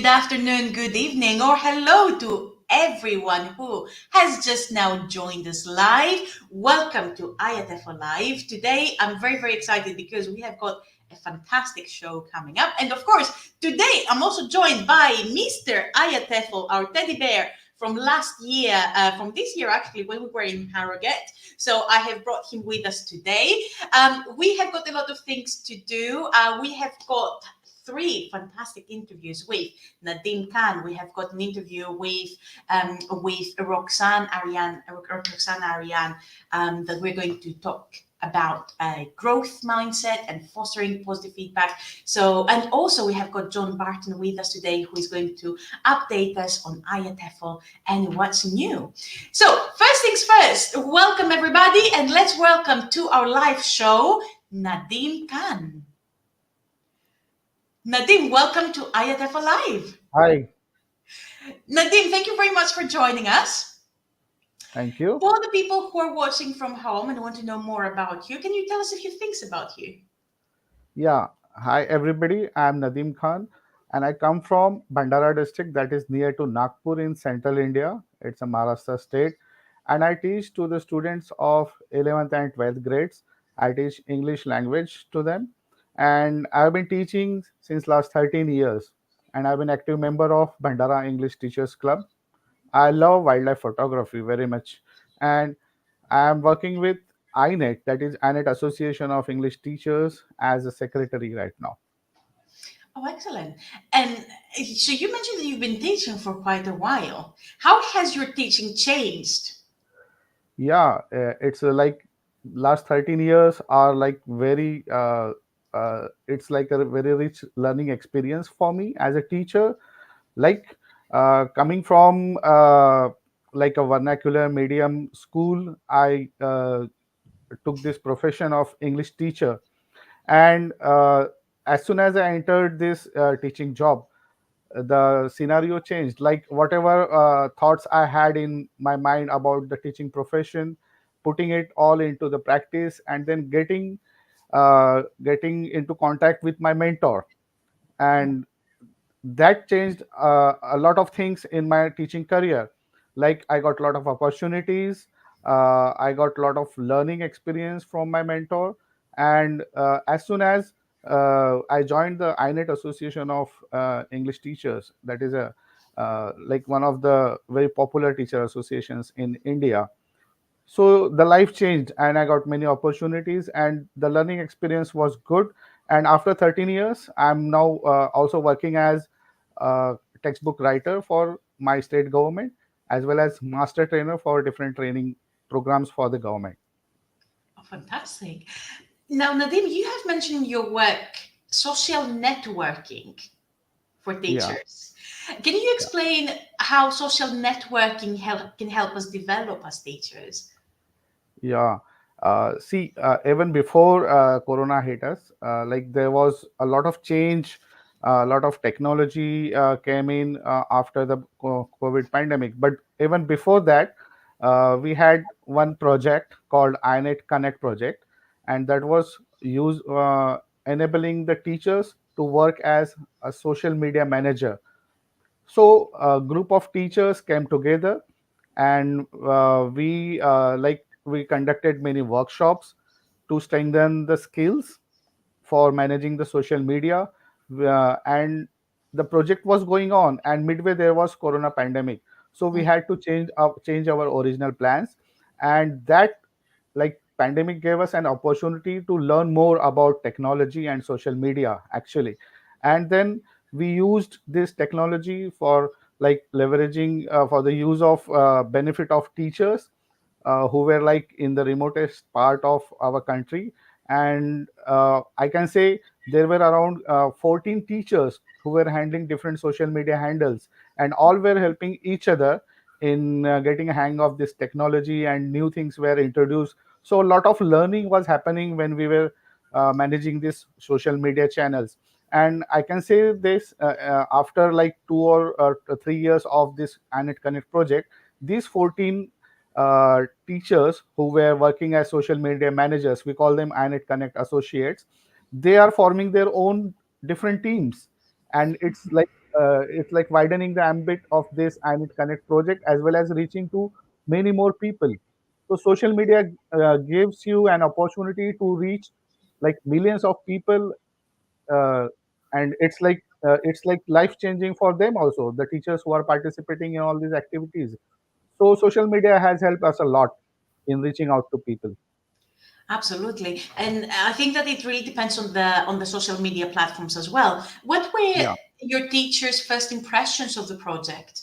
afternoon, good evening, or hello to everyone who has just now joined us live. Welcome to IATF Live. Today, I'm very excited because we have got a fantastic show coming up. And of course, today I'm also joined by Mr. Ayatefel, our teddy bear from last year, from this year actually, when we were in Harrogate. So I have brought him with us today. We have got a lot of things to do. We have got three fantastic interviews with Nadeem Khan. We have got an interview with Roxanne Ariane, that we're going to talk about growth mindset and fostering positive feedback. So, and also we have got John Barton with us today, who is going to update us on IATEFL and what's new. So, first things first, welcome everybody, and let's welcome to our live show Nadeem Khan. Nadeem, welcome to IATF Live. Hi, Nadeem, thank you very much for joining us. thank you. For the people who are watching from home and want to know more about you, can you tell us a few things about you? Yeah, hi everybody. I'm Nadeem Khan and I come from Bhandara district that is near to Nagpur in central India. It's a Maharashtra state and I teach to the students of 11th and 12th grades. I teach English language to them and I've been teaching since last 13 years and I've been active member of Bhandara English Teachers Club. I love wildlife photography very much and I am working with INET, that is INET Association of English Teachers, as a secretary right now. Oh, excellent. And so you mentioned that you've been teaching for quite a while. How has your teaching changed? Yeah, it's like last 13 years are like it's like a very rich learning experience for me as a teacher. Like coming from like a vernacular medium school, I took this profession of English teacher. And as soon as I entered this teaching job, the scenario changed. Like whatever thoughts I had in my mind about the teaching profession, putting it all into the practice, and then getting into contact with my mentor, and that changed a lot of things in my teaching career. Like I got a lot of opportunities, I got a lot of learning experience from my mentor, and as soon as I joined the INET Association of English Teachers, that is a like one of the very popular teacher associations in India. So the life changed and I got many opportunities and the learning experience was good. And after 13 years I'm now also working as a textbook writer for my state government, as well as master trainer for different training programs for the government. Oh, fantastic. Now, Nadeem, you have mentioned in your work social networking for Yeah. teachers. Can you explain how social networking can help us develop as teachers? Yeah. See, even before Corona hit us, like there was a lot of change, a lot of technology came in after the COVID pandemic. But even before that, we had one project called INET Connect project, and that was enabling the teachers to work as a social media manager. So a group of teachers came together and we conducted many workshops to strengthen the skills for managing the social media, and the project was going on and midway there was corona pandemic, so we had to change our original plans. And that, like, pandemic gave us an opportunity to learn more about technology and social media actually. And then we used this technology for like leveraging for the use of benefit of teachers who were like in the remotest part of our country. And I can say there were around 14 teachers who were handling different social media handles, and all were helping each other in getting a hang of this technology, and new things were introduced. So a lot of learning was happening when we were managing these social media channels. And I can say this after like 2 or 3 years of this Anet Connect project, these 14 teachers who were working as social media managers, we call them INET Connect associates, they are forming their own different teams. And it's like it's like widening the ambit of this and it connect project as well as reaching to many more people. So social media gives you an opportunity to reach like millions of people, uh, and it's like life changing for them also, the teachers who are participating in all these activities. So social media has helped us a lot in reaching out to people. Absolutely. And I think that it really depends on the social media platforms as well. What were Yeah. your teachers' first impressions of the project?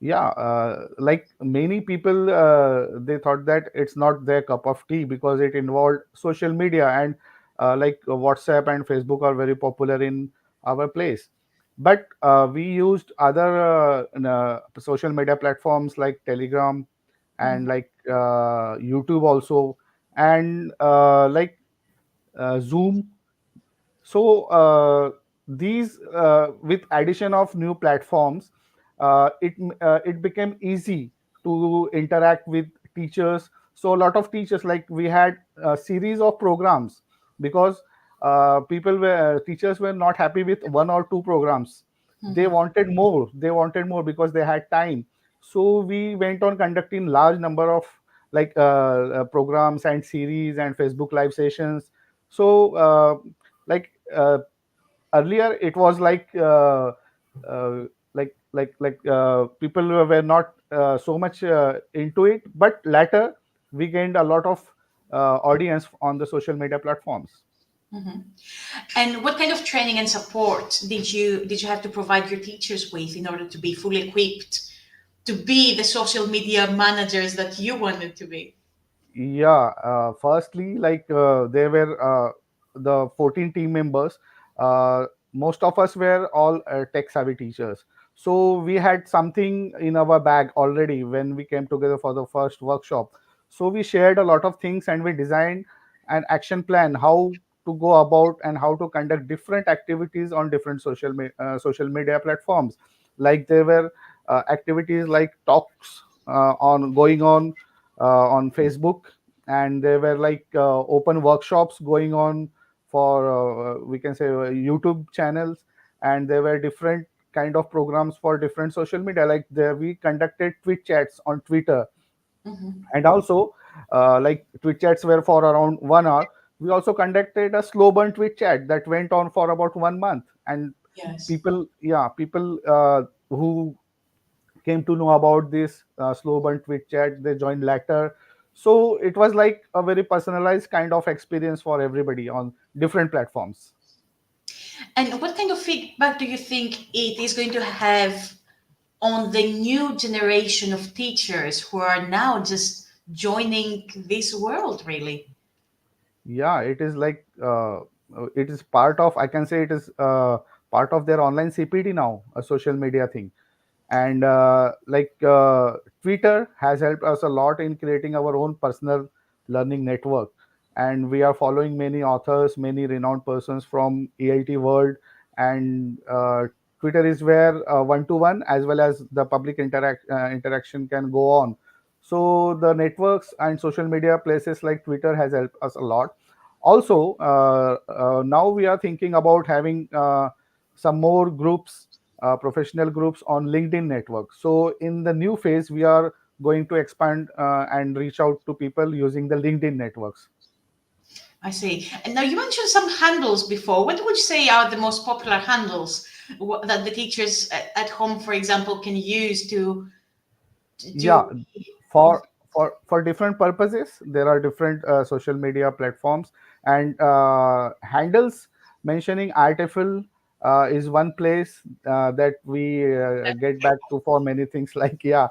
Yeah, like many people, they thought that it's not their cup of tea because it involved social media, and like WhatsApp and Facebook are very popular in our place. But we used other social media platforms like Telegram and Mhm, like YouTube also, and like Zoom. So these with addition of new platforms, it became easy to interact with teachers. So a lot of teachers, like we had a series of programs because teachers were not happy with one or two programs. They mhm. wanted more. They wanted more because they had time. So we went on conducting large number of like programs and series and Facebook live sessions. So like earlier it was uh, like people were not so much into it, but later we gained a lot of audience on the social media platforms. And what kind of training and support did you have to provide your teachers with in order to be fully equipped to be the social media managers that you wanted to be? Yeah, firstly, like there were the 14 team members. Uh, Most of us were all tech savvy teachers. So we had something in our bag already when we came together for the first workshop. So we shared a lot of things and we designed an action plan how to go about and how to conduct different activities on different social media platforms. Like there were activities like talks on going on Facebook, and there were like open workshops going on for we can say YouTube channels, and there were different kind of programs for different social media. Like there we conducted tweet chats on Twitter, Hmm. and also like tweet chats were for around 1 hour. We also conducted a slow burn tweet chat that went on for about 1 month, and Yes. people who came to know about this slow burn tweet chat, they joined later. So it was like a very personalized kind of experience for everybody on different platforms. And what kind of feedback do you think it is going to have on the new generation of teachers who are now just joining this world, really? Yeah, it is like it is part of, I can say it is part of their online CPD now, a social media thing. And Twitter has helped us a lot in creating our own personal learning network, and we are following many authors, many renowned persons from EIT world. And Twitter is where one to one as well as the public interaction can go on. So the networks and social media places like Twitter has helped us a lot. Also now we are thinking about having some more groups, professional groups on LinkedIn network. So in the new phase, we are going to expand and reach out to people using the LinkedIn networks. I see. And now you mentioned some handles before. What would you say are the most popular handles that the teachers at home, for example, can use Yeah, to for different purposes, there are different social media platforms, and handles mentioning artificial is one place that we get back to for many things like, yeah,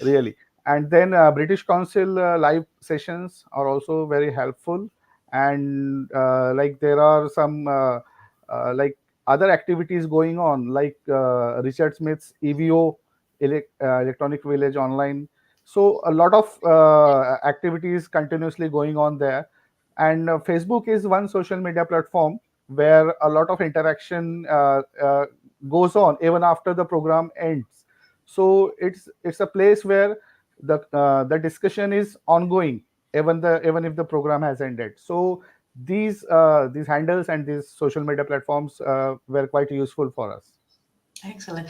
really. And then British Council live sessions are also very helpful. And like there are some like other activities going on, like Richard Smith's EVO, Electronic Village Online. So a lot of activities continuously going on there. And Facebook is one social media platform where a lot of interaction goes on even after the program ends. So it's a place where the discussion is ongoing even if the program has ended. So these handles and these social media platforms were quite useful for us. Excellent.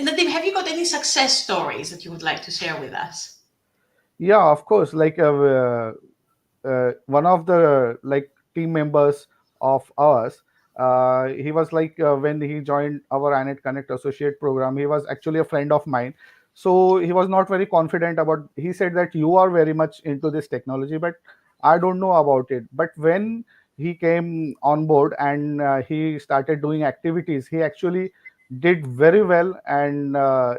Nadeem, have you got any success stories that you would like to share with us? Yeah, of course. One of the like team members of ours, he was when he joined our Anet Connect associate program, he was actually a friend of mine. So he was not very confident about. He said that you are very much into this technology, but I don't know about it. But when he came on board and he started doing activities, he actually did very well, and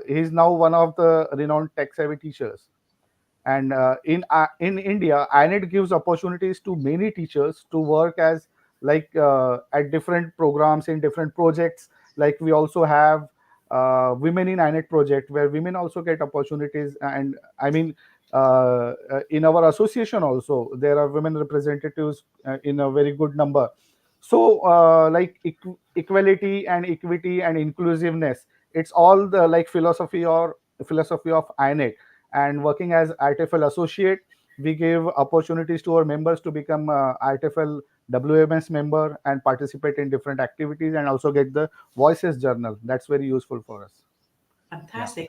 he's now one of the renowned tech savvy teachers. And in India, INET gives opopportunities to many teachers to work as at different programs in different projects. Like we also have women in INET project where women also get opportunities. And I mean, in our association also there are women representatives in a very good number. So equality and equity and inclusiveness, it's all the philosophy of INET. And working as ITFL associate, we give opportunities to our members to become ITFL WMS member and participate in different activities and also get the voices journal. That's very useful for us. Yeah, Fantastic.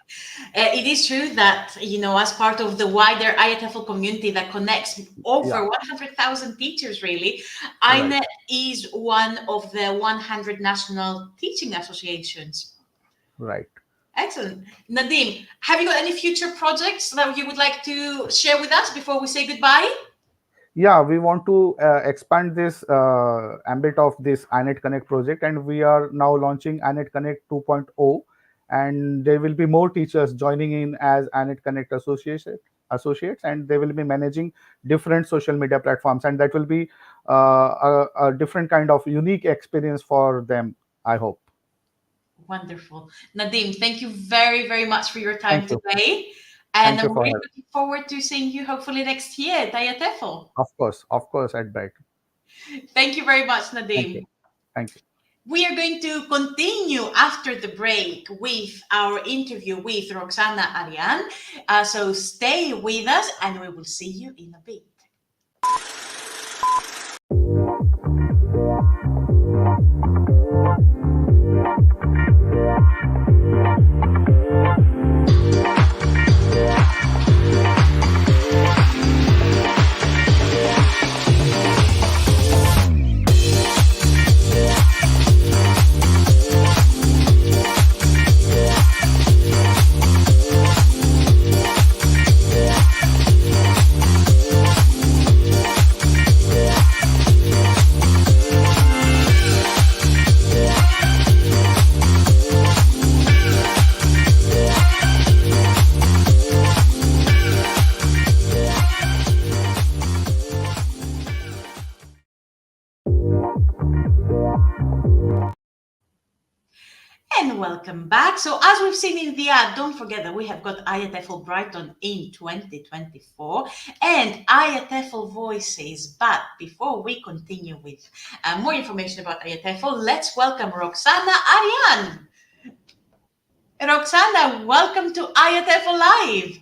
It is true that, as part of the wider IATFL community that connects yeah, over 100,000 teachers, really, right, INET is one of the 100 national teaching associations. right. Excellent. Nadeem, have you got any future projects that you would like to share with us before we say goodbye? Yeah, we want to expand this ambit of this inet connect project, and we are now launching inet connect 2.0, and there will be more teachers joining in as inet connect associates, and they will be managing different social media platforms, and that will be a different kind of unique experience for them, I hope. Wonderful. Nadeem, thank you very, very much for your time Thank you. today. And Thank you I'm for really having. looking forward to seeing you hopefully next year at IATFL. Of course, at back. Thank you very much, Thank you. Nadeem. Thank you. We are going to continue after the break with our interview with Roxana Arian. So stay with us and we will see you in a bit. And welcome back. So, as we've seen in the ad, don't forget that we have got IATFL Brighton in 2024 and IATFL Voices. But before we continue with more information about IATFL, let's welcome Roxana Arian. Roxana, welcome to IATFL Live.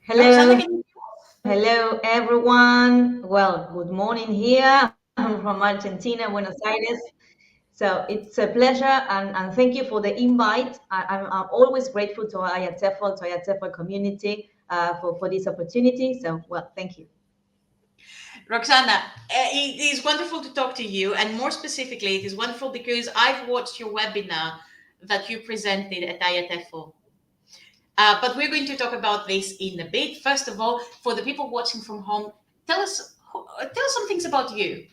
Roxana, Hello, can you? hello everyone. Well, good morning here. I'm from Argentina, Buenos Aires. So it's a pleasure and thank you for the invite. I'm always grateful to IATFL community for this opportunity. So, well, thank you. Roxana, it is wonderful to talk to you, and more specifically, it is wonderful because I've watched your webinar that you presented at IATFL. But we're going to talk about this in a bit. First of all, for the people watching from home, tell us some things about you.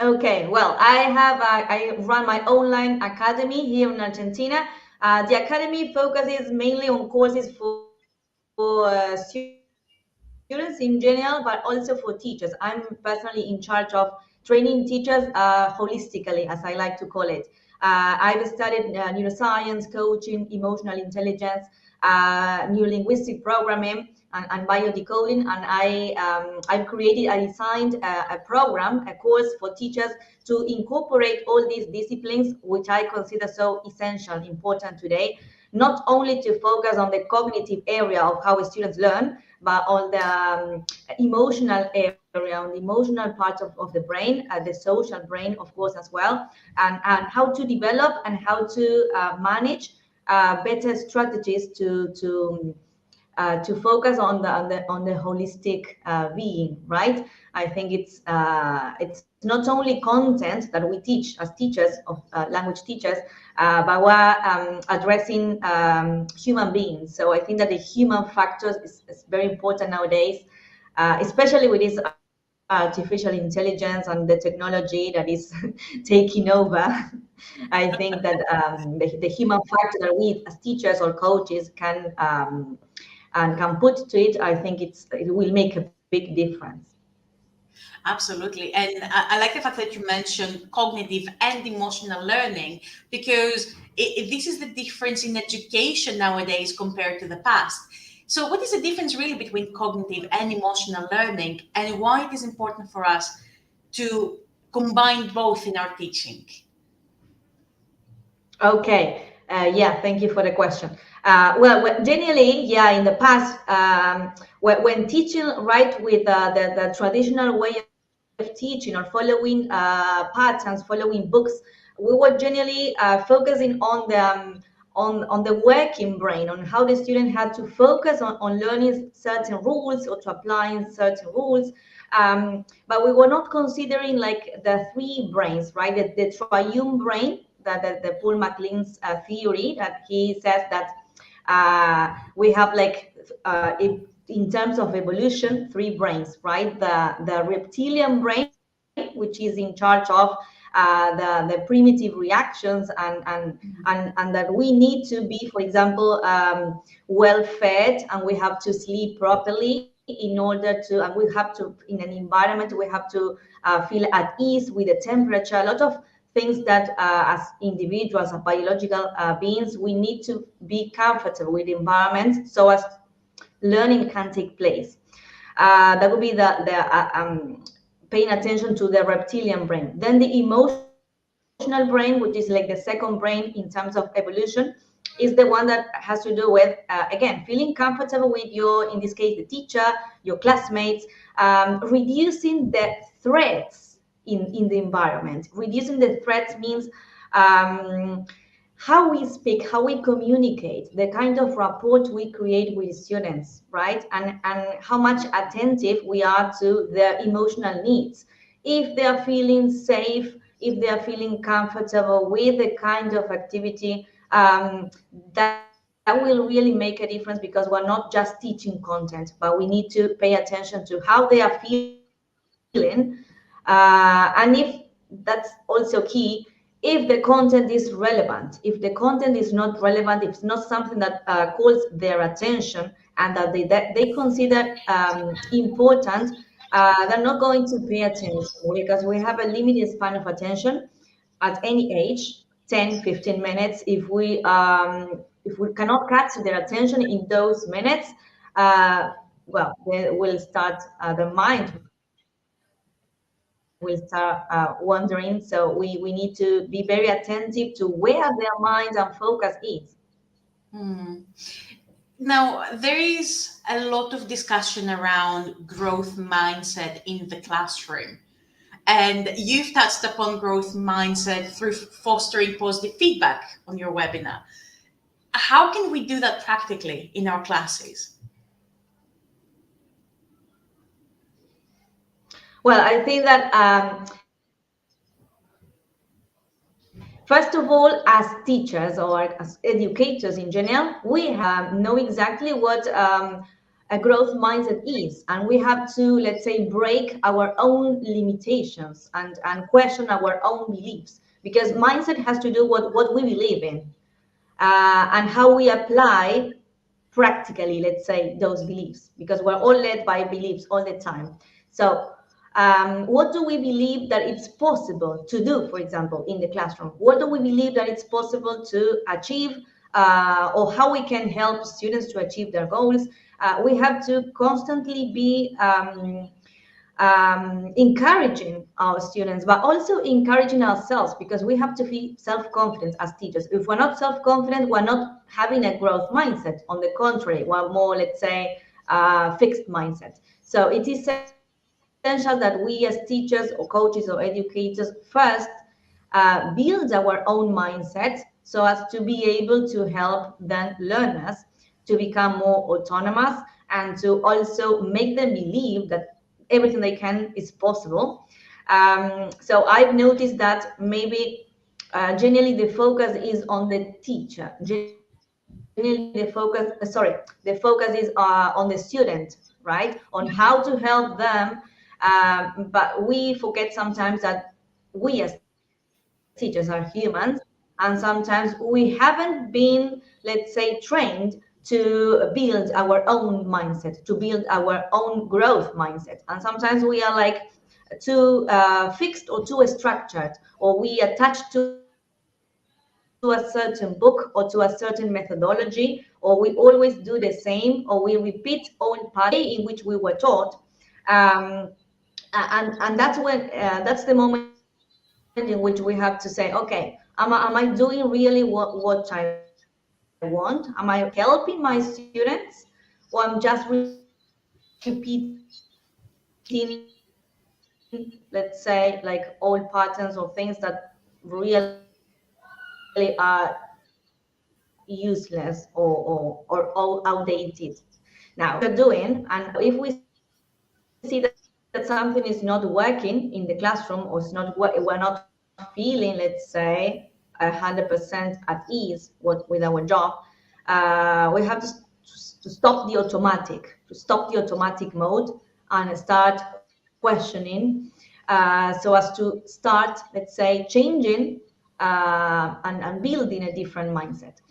Okay, well, I run my online academy here in Argentina. The academy focuses mainly on courses for students in general, but also for teachers. I'm personally in charge of training teachers holistically, as I like to call it. I've studied neuroscience, coaching, emotional intelligence, neurolinguistic programming, and biodecoding. And I designed a program, a course for teachers to incorporate all these disciplines, which I consider so essential, important today. not only to focus on the cognitive area of how students learn, but on the emotional area, on the emotional part of the brain, the social brain, of course, as well, and how to develop and how to manage better strategies to focus on the holistic being, right? I think it's not only content that we teach as teachers of language teachers, but we're addressing human beings. So I think that the human factor is very important nowadays, especially with this artificial intelligence and the technology that is taking over. I think that the human factor that we as teachers or coaches can and can put to it, I think it will make a big difference. Absolutely. And I like the fact that you mentioned cognitive and emotional learning because this is the difference in education nowadays compared to the past. So, what is the difference really between cognitive and emotional learning, and why it is important for us to combine both in our teaching? Okay. Yeah, thank you for the question. Generally, yeah, in the past, when teaching right with the traditional way of teaching or following patterns, following books, we were generally focusing on the working brain, on how the student had to focus on learning certain rules or to applying certain rules. But we were not considering like the three brains, right? The triune brain, the Paul MacLean's theory that he says that we have like in terms of evolution, three brains, right? The reptilian brain, which is in charge of the primitive reactions and that we need to be, for example, well fed, and we have to sleep properly in order to, and we have to, in an environment, we have to feel at ease with the temperature, a lot of things that as individuals, as biological beings, we need to be comfortable with the environment so as learning can take place. That would be paying attention to the reptilian brain. Then the emotional brain, which is like the second brain in terms of evolution, is the one that has to do with, again, feeling comfortable with your, in this case, the teacher, your classmates, reducing the threats in the environment. Reducing the threats means um, how we speak, how we communicate, the kind of rapport we create with students, right? And how much attentive we are to their emotional needs. If they are feeling safe, if they are feeling comfortable with the kind of activity, that will really make a difference because we're not just teaching content, but we need to pay attention to how they are feeling. And if that's also key, if the content is relevant. If the content is not relevant, if it's not something that calls their attention and that they consider important, they're not going to pay attention because we have a limited span of attention at any age, 10, 15 minutes. If we cannot catch their attention in those minutes, well, they will start, the mind will start wandering. So we need to be very attentive to where their mind and focus is. Hmm. Now, there is a lot of discussion around growth mindset in the classroom. And you've touched upon growth mindset through fostering positive feedback on your webinar. How can we do that practically in our classes? Well, I think that first of all, as teachers or as educators in general, we know exactly what a growth mindset is. And we have to, let's say, break our own limitations and question our own beliefs. Because mindset has to do with what we believe in and how we apply practically, let's say, those beliefs, because we're all led by beliefs all the time. So what do we believe that it's possible to do, for example, in the classroom? What do we believe that it's possible to achieve, or how we can help students to achieve their goals? We have to constantly be encouraging our students, but also encouraging ourselves, because we have to be self-confident as teachers. If we're not self-confident, we're not having a growth mindset. On the contrary, we're more, let's say, fixed mindset. So it is essential that we as teachers or coaches or educators first build our own mindset so as to be able to help then learners to become more autonomous, and to also make them believe that everything they can is possible. So I've noticed that maybe generally the focus is on the teacher. Generally the focus is on the student, right? On how to help them. But we forget sometimes that we as teachers are humans, and sometimes we haven't been, let's say, trained to build our own mindset, to build our own growth mindset. And sometimes we are like too fixed or too structured, or we attach to a certain book or to a certain methodology, or we always do the same, or we repeat only parts of the way in which we were taught. And that's the moment in which we have to say, okay, am I doing really what I want? Am I helping my students, or I'm just repeating, let's say, like old patterns or things that really are useless or outdated. Now, if we see that something is not working in the classroom, or it's not if we see that something is not working, and we're not feeling, let's say, 100% at ease with our job, we have to stop the automatic mode and start questioning, so as to start, let's say, changing and building a different mindset.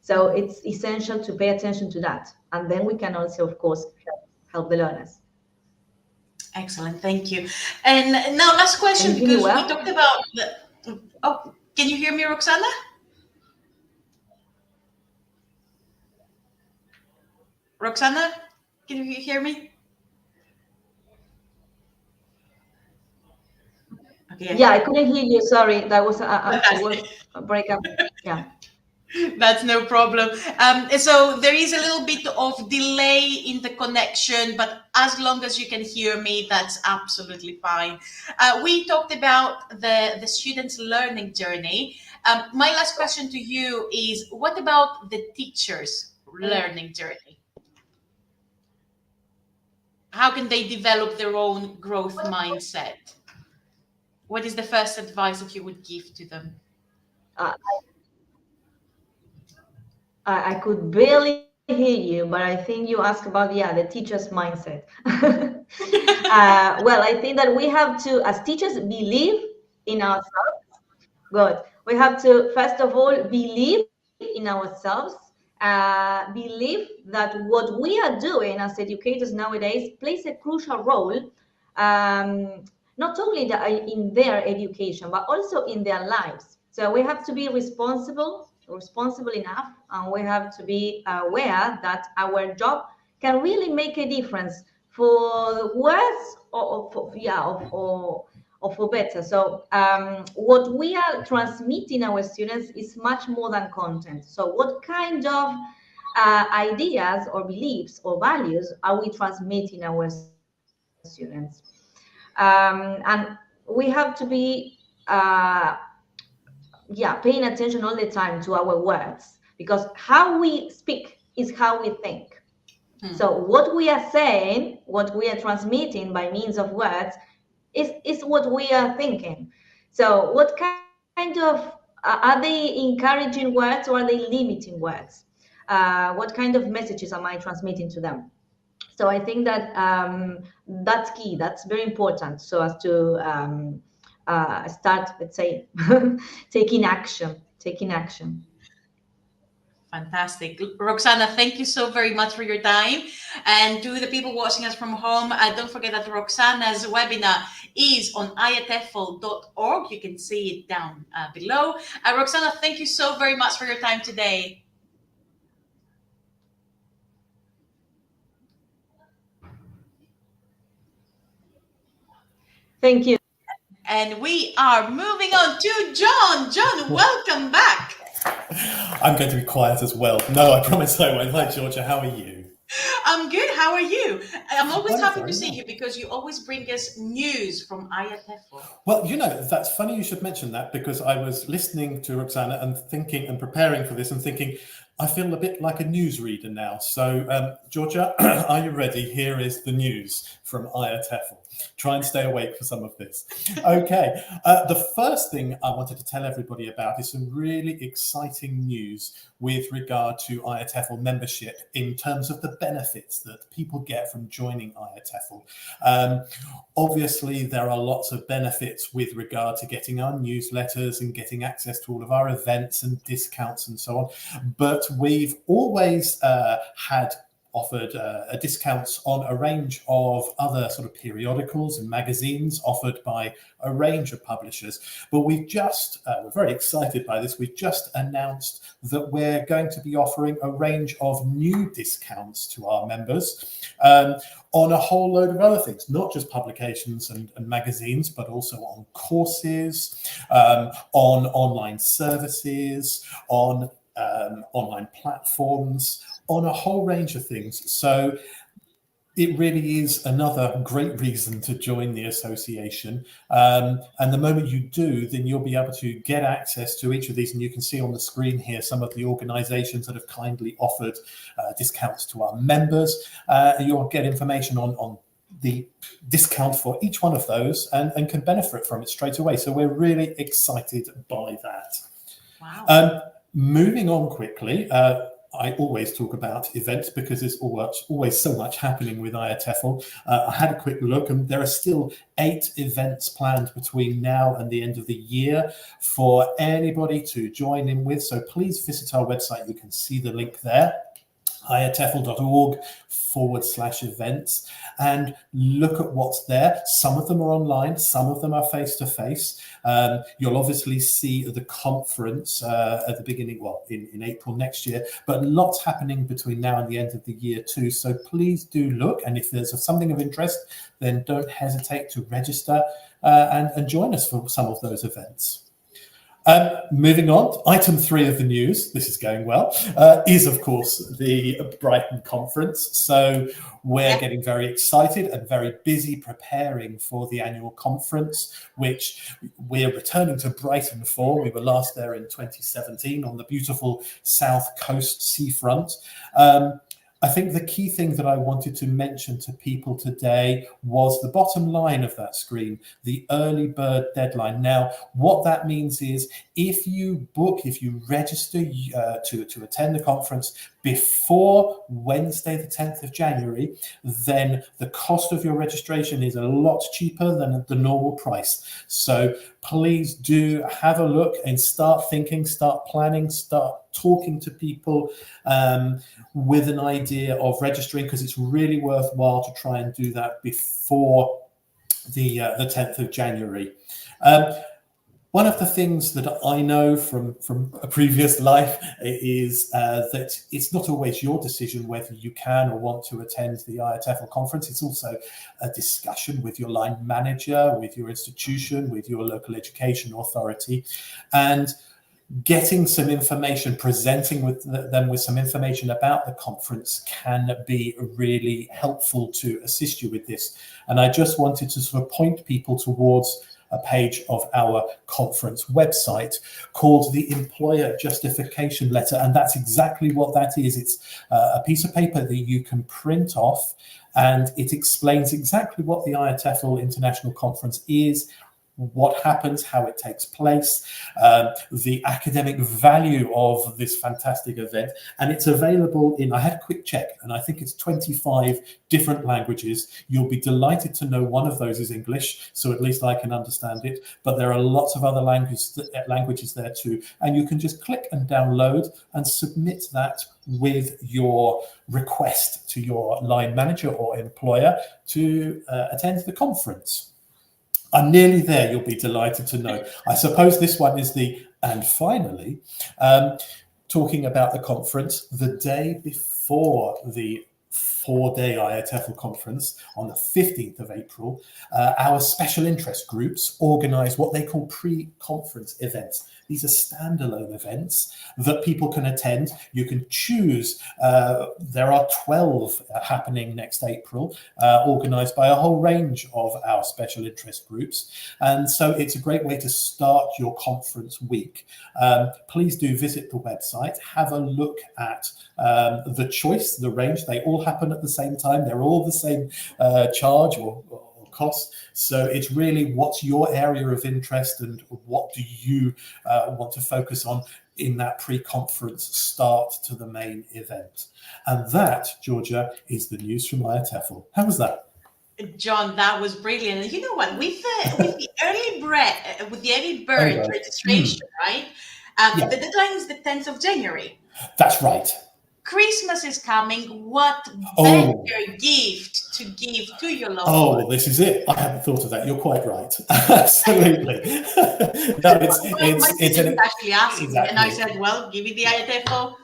So it's essential to pay attention to that, and then we can also, of course, help the learners. Excellent, thank you. And now, last Can you question, hear me because we well? talked about the. Oh, can you hear me, Roxana? Roxana, can you hear me? Yeah, Okay, I couldn't hear you. Sorry, that was it fantastic. was a breakup. Yeah. That's no problem. So there is a little bit of delay in the connection, but as long as you can hear me, that's absolutely fine. We talked about the students' learning journey. My last question to you is, what about the teachers' learning journey? How can they develop their own growth mindset? What is the first advice that you would give to them? Uh, I could barely hear you, but I think you asked about, yeah, the teacher's mindset. Well, I think that we have to, as teachers, believe in ourselves. Good. We have to, first of all, believe in ourselves, believe that what we are doing as educators nowadays plays a crucial role, not only in their education, but also in their lives. So we have to be responsible enough, and we have to be aware that our job can really make a difference for the worse, or for, yeah, or for better. So what we are transmitting our students is much more than content. So what kind of ideas or beliefs or values are we transmitting our students? And we have to be yeah, paying attention all the time to our words, because how we speak is how we think. Hmm. So what we are saying, what we are transmitting by means of words, is what we are thinking. So what kind of are they encouraging words, or are they limiting words? What kind of messages am I transmitting to them? So I think that that's key. That's very important. So as to start, let's say, taking action, taking action. Fantastic. Roxana, thank you so very much for your time. And to the people watching us from home, don't forget that Roxana's webinar is on iatfl.org. You can see it down below. Roxana, thank you so very much for your time today. Thank you. And we are moving on to John. John, welcome back. I'm going to be quiet as well. No, I promise I won't. Hi, Georgia. How are you? I'm good. How are you? I'm always I'm happy very to see well. you because you always bring us news from IATEFL. Well, that's funny you should mention that, because I was listening to Roxana and thinking and preparing for this and thinking, I feel a bit like a newsreader now. So, Georgia, are you ready? Here is the news from IATEFL. Try and stay awake for some of this. Okay, the first thing I wanted to tell everybody about is some really exciting news with regard to IATEFL membership in terms of the benefits that people get from joining IATEFL. Obviously, there are lots of benefits with regard to getting our newsletters and getting access to all of our events and discounts and so on. But we've always had offered discounts on a range of other sort of periodicals and magazines offered by a range of publishers. But we're very excited by this. We've just announced that we're going to be offering a range of new discounts to our members on a whole load of other things, not just publications and magazines, but also on courses, on online services, on online platforms, on a whole range of things. So it really is another great reason to join the association. And the moment you do, then you'll be able to get access to each of these. And you can see on the screen here some of the organizations that have kindly offered discounts to our members. You'll get information on the discount for each one of those and can benefit from it straight away. So we're really excited by that. Wow. Moving on quickly, I always talk about events because there's always so much happening with IATEFL. I had a quick look, and there are still 8 events planned between now and the end of the year for anybody to join in with. So please visit our website. You can see the link there, iatefl.org/events, and look at what's there. Some of them are online, some of them are face-to-face. You'll obviously see the conference at the beginning, in April next year, but lots happening between now and the end of the year too. So please do look, and if there's something of interest, then don't hesitate to register and join us for some of those events. Moving on, item 3 of the news, this is going well, is of course the Brighton conference. So we're getting very excited and very busy preparing for the annual conference, which we're returning to Brighton for. We were last there in 2017 on the beautiful South Coast seafront. I think the key thing that I wanted to mention to people today was the bottom line of that screen, the early bird deadline. Now, what that means is if you register to attend the conference before Wednesday, the 10th of January, then the cost of your registration is a lot cheaper than the normal price. So please do have a look and start thinking, start planning, start talking to people with an idea of registering, because it's really worthwhile to try and do that before the 10th of January. One of the things that I know from a previous life is that it's not always your decision whether you can or want to attend the IATEFL conference. It's also a discussion with your line manager, with your institution, with your local education authority, and getting some information, presenting them with some information about the conference can be really helpful to assist you with this. And I just wanted to sort of point people towards a page of our conference website called the Employer Justification Letter. And that's exactly what that is. It's a piece of paper that you can print off, and it explains exactly what the IATEFL International Conference is, what happens, how it takes place, the academic value of this fantastic event. And it's available in, I had a quick check, and I think it's 25 different languages. You'll be delighted to know one of those is English, so at least I can understand it. But there are lots of other languages there too. And you can just click and download and submit that with your request to your line manager or employer to attend the conference. I'm nearly there, you'll be delighted to know. I suppose this one is and finally, talking about the conference, the day before the 4-day IATEFL conference on the 15th of April, our special interest groups organize what they call pre-conference events. These are standalone events that people can attend. You can choose. There are 12 happening next April, organized by a whole range of our special interest groups. And so it's a great way to start your conference week. Please do visit the website, have a look at the choice, the range. They all happen at the same time. They're all the same charge or cost. So it's really what's your area of interest and what do you want to focus on in that pre-conference start to the main event. And that, Georgia, is the news from IATEFL. How was that? John, that was brilliant. And you know what? With the early bird registration, right? Yeah. The deadline is the 10th of January. That's right. Christmas is coming. What better gift to give to your loved one? Well, this is it. I hadn't thought of that. You're quite right. Absolutely. No, my sister actually asked me, exactly. and I said, "Well, give me the IATEFL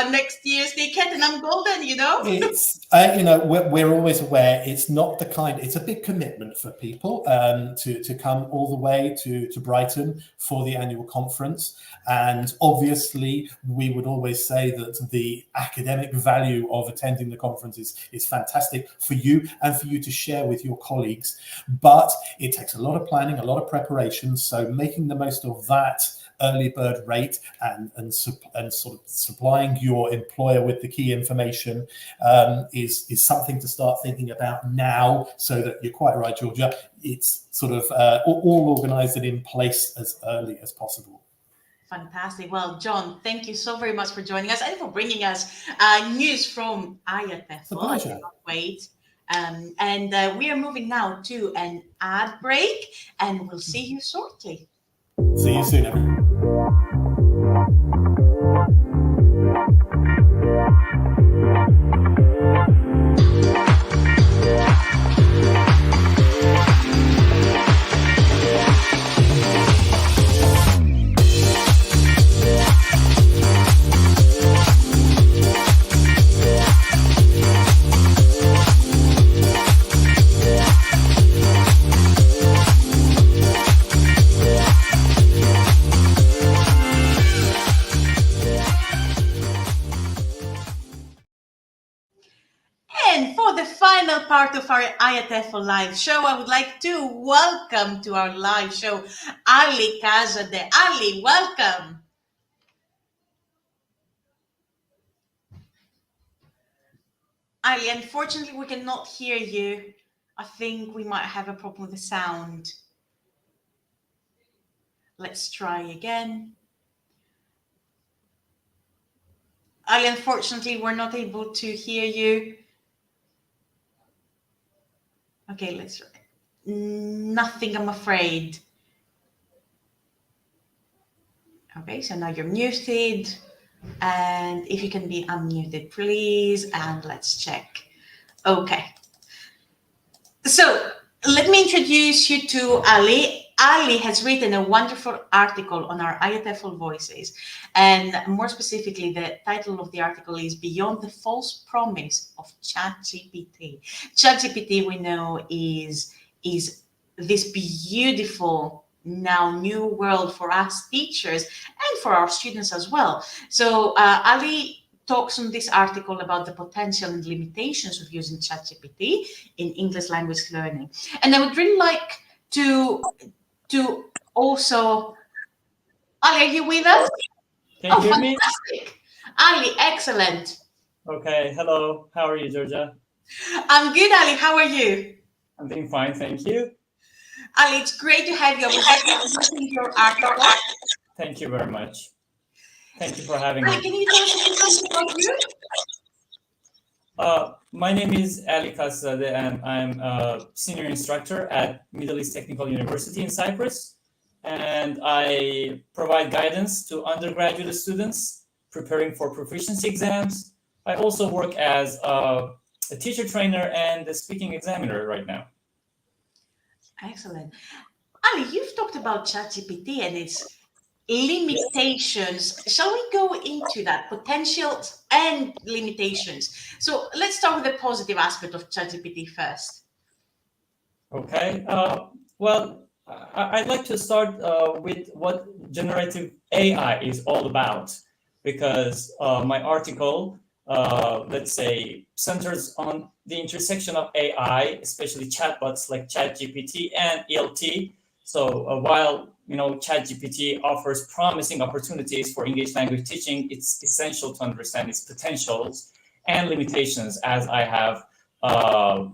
next year's ticket, and I'm golden." You know. It's we're always aware it's not the kind. It's a big commitment for people to come all the way to Brighton for the annual conference. And obviously, we would always say that the academic value of attending the conference is fantastic for you and for you to share with your colleagues. But it takes a lot of planning, a lot of preparation. So making the most of that early bird rate and sort of supplying your employer with the key information is something to start thinking about now, so that you're quite right, Georgia. It's sort of all organised and in place as early as possible. Fantastic. Well, John, thank you so very much for joining us and for bringing us news from IATEFL. I cannot wait. And we are moving now to an ad break, and we'll see you shortly. See you soon, everyone. And for the final part of our IATEFL live show, I would like to welcome to our live show Ali Kazadeh. Ali, welcome. Ali, unfortunately, we cannot hear you. I think we might have a problem with the sound. Let's try again. Ali, unfortunately, we're not able to hear you. Okay, let's try. Nothing, I'm afraid. Okay, so now you're muted. And if you can be unmuted, please. And let's check. Okay. So let me introduce you to Ali. Ali has written a wonderful article on our IATEFL Voices. And more specifically, the title of the article is Beyond the False Promise of ChatGPT. ChatGPT, we know, is this beautiful now new world for us teachers and for our students as well. So Ali talks in this article about the potential and limitations of using ChatGPT in English language learning. And I would really like to also, Ali, are you with us? Can you hear me? Fantastic. Ali, excellent. Okay, hello. How are you, Georgia? I'm good, Ali. How are you? I'm doing fine, thank you. Ali, it's great to have you. I was reading your article. Thank you very much. Thank you for having Ali, me. can you tell us a little bit about you? My name is Ali Kazadeh, and I'm a senior instructor at Middle East Technical University in Cyprus. And I provide guidance to undergraduate students preparing for proficiency exams. I also work as a teacher trainer and a speaking examiner right now. Excellent. Ali, you've talked about ChatGPT and limitations. Shall we go into that, potentials and limitations? So let's start with the positive aspect of ChatGPT first. Okay. Well, I'd like to start with what generative AI is all about, because my article, let's say, centers on the intersection of AI, especially chatbots like ChatGPT and ELT. So while ChatGPT offers promising opportunities for English language teaching, it's essential to understand its potentials and limitations, as I have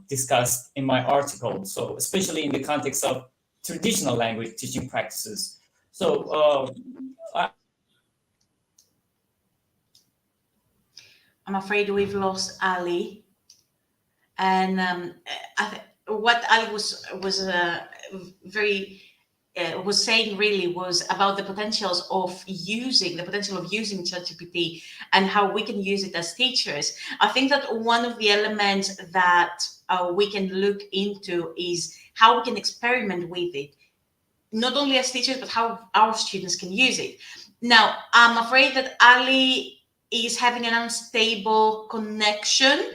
discussed in my article. So especially in the context of traditional language teaching practices. So I'm afraid we've lost Ali. And what Ali very was saying really was about the potentials of using ChatGPT and how we can use it as teachers. I think that one of the elements that we can look into is how we can experiment with it, not only as teachers, but how our students can use it. Now, I'm afraid that Ali is having an unstable connection,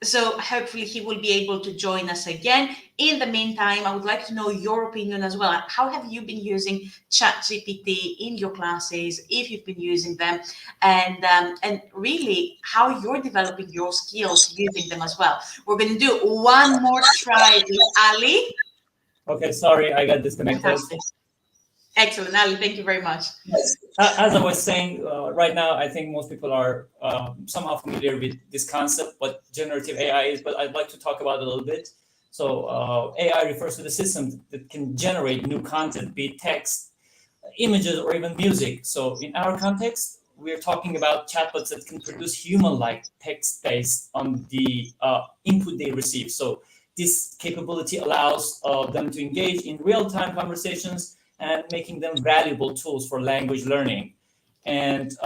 so hopefully he will be able to join us again. In the meantime, I would like to know your opinion as well. How have you been using ChatGPT in your classes, if you've been using them, and really how you're developing your skills using them as well. We're going to do one more try with Ali. okay, sorry, I got disconnected. Fantastic. Excellent, Ali. Thank you very much. Yes. As I was saying, right now, I think most people are somehow familiar with this concept, what generative AI is, but I'd like to talk about it a little bit. So AI refers to the system that can generate new content, be it text, images, or even music. So in our context, we're talking about chatbots that can produce human-like text based on the input they receive. So this capability allows them to engage in real-time conversations and making them valuable tools for language learning. And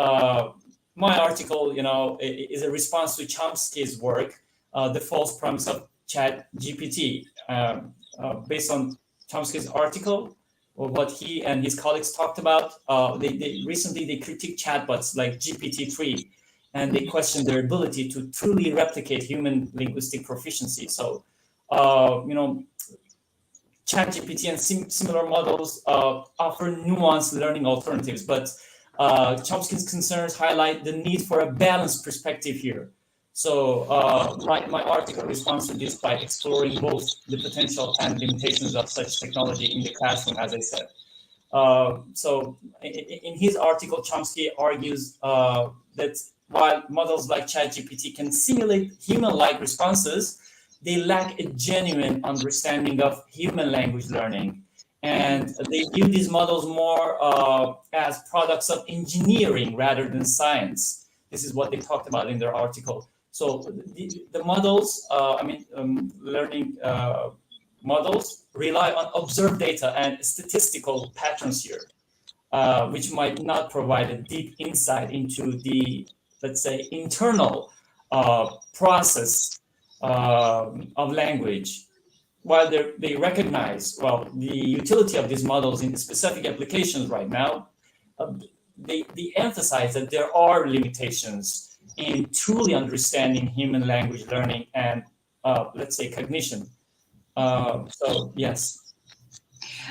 my article, is a response to Chomsky's work, The False Promise of ChatGPT. Based on Chomsky's article, or what he and his colleagues talked about, they recently critiqued chatbots like GPT-3, and they questioned their ability to truly replicate human linguistic proficiency. So, ChatGPT and similar models offer nuanced learning alternatives, but Chomsky's concerns highlight the need for a balanced perspective here. So my article responds to this by exploring both the potential and limitations of such technology in the classroom, as I said. So in his article, Chomsky argues that while models like ChatGPT can simulate human-like responses, they lack a genuine understanding of human language learning. And they view these models more as products of engineering rather than science. This is what they talked about in their article. So the models, learning models rely on observed data and statistical patterns here, which might not provide a deep insight into the, let's say, internal process of language. While they recognize, well, the utility of these models in specific applications right now, they emphasize that there are limitations in truly understanding human language learning and, let's say, cognition. So, yes.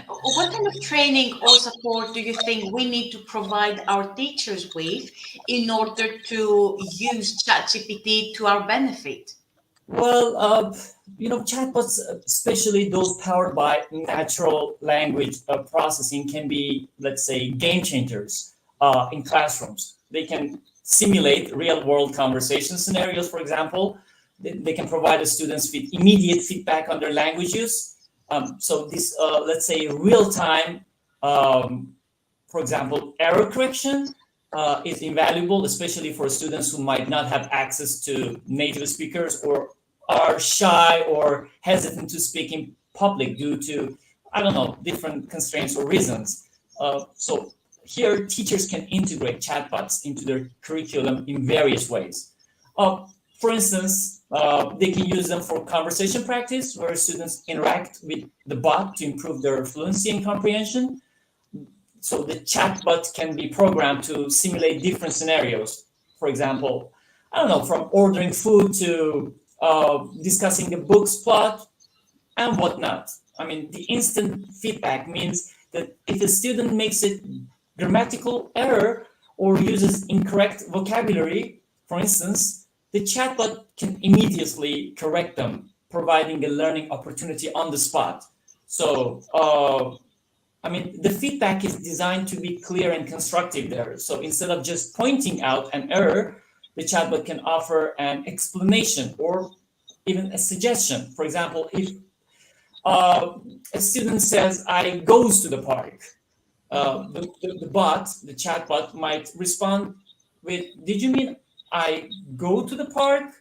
What kind of training or support do you think we need to provide our teachers with in order to use ChatGPT to our benefit? Well, chatbots, especially those powered by natural language processing, can be, let's say, game changers in classrooms. They can simulate real-world conversation scenarios, for example. They can provide the students with immediate feedback on their language use. So this, let's say, real-time, for example, error correction is invaluable, especially for students who might not have access to native speakers or are shy or hesitant to speak in public due to, I don't know, different constraints or reasons. So here, teachers can integrate chatbots into their curriculum in various ways. For instance, they can use them for conversation practice, where students interact with the bot to improve their fluency and comprehension. so the chatbot can be programmed to simulate different scenarios. For example, I don't know, from ordering food to discussing the book's plot and whatnot. I mean, the instant feedback means that if a student makes a grammatical error or uses incorrect vocabulary, for instance, the chatbot can immediately correct them, providing a learning opportunity on the spot. So, I mean, the feedback is designed to be clear and constructive there. So instead of just pointing out an error, the chatbot can offer an explanation or even a suggestion. For example, if uh, a student says, I goes to the park, the chat bot might respond with, did you mean I go to the park?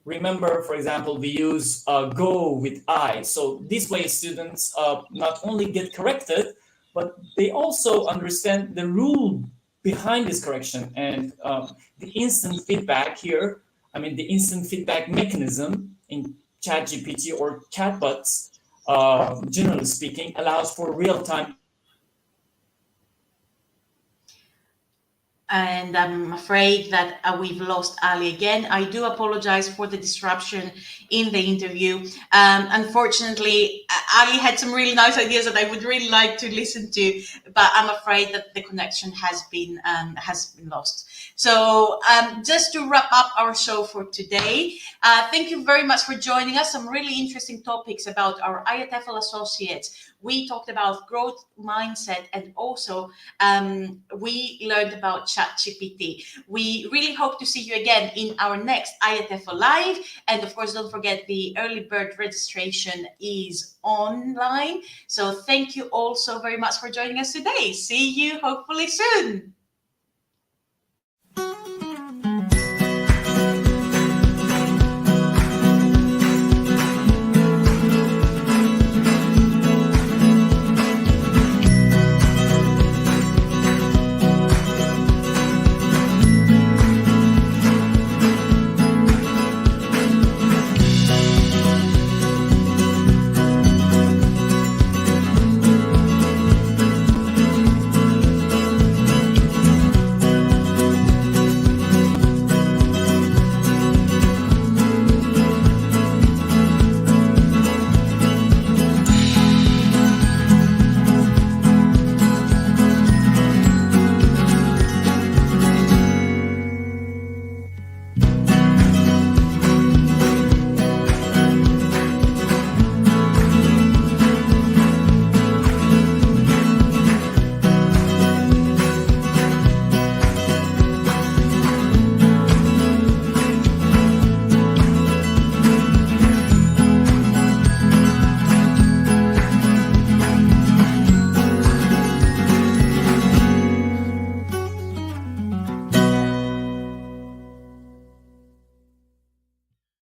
Remember, for example, we use go with I. So this way, students not only get corrected, but they also understand the rule behind this correction and the instant feedback here. I mean, the instant feedback mechanism in ChatGPT or chatbots, generally speaking, allows for real-time And I'm afraid that we've lost Ali again. I do apologize for the disruption in the interview. Unfortunately, Ali had some really nice ideas that I would really like to listen to, but I'm afraid that the connection has been lost. So just to wrap up our show for today, thank you very much for joining us. Some really interesting topics about our IATEFL associates. We talked about growth mindset, and also we learned about ChatGPT. We really hope to see you again in our next IATEFL Live. And of course, don't forget the early bird registration is online. So thank you all so very much for joining us today. See you hopefully soon.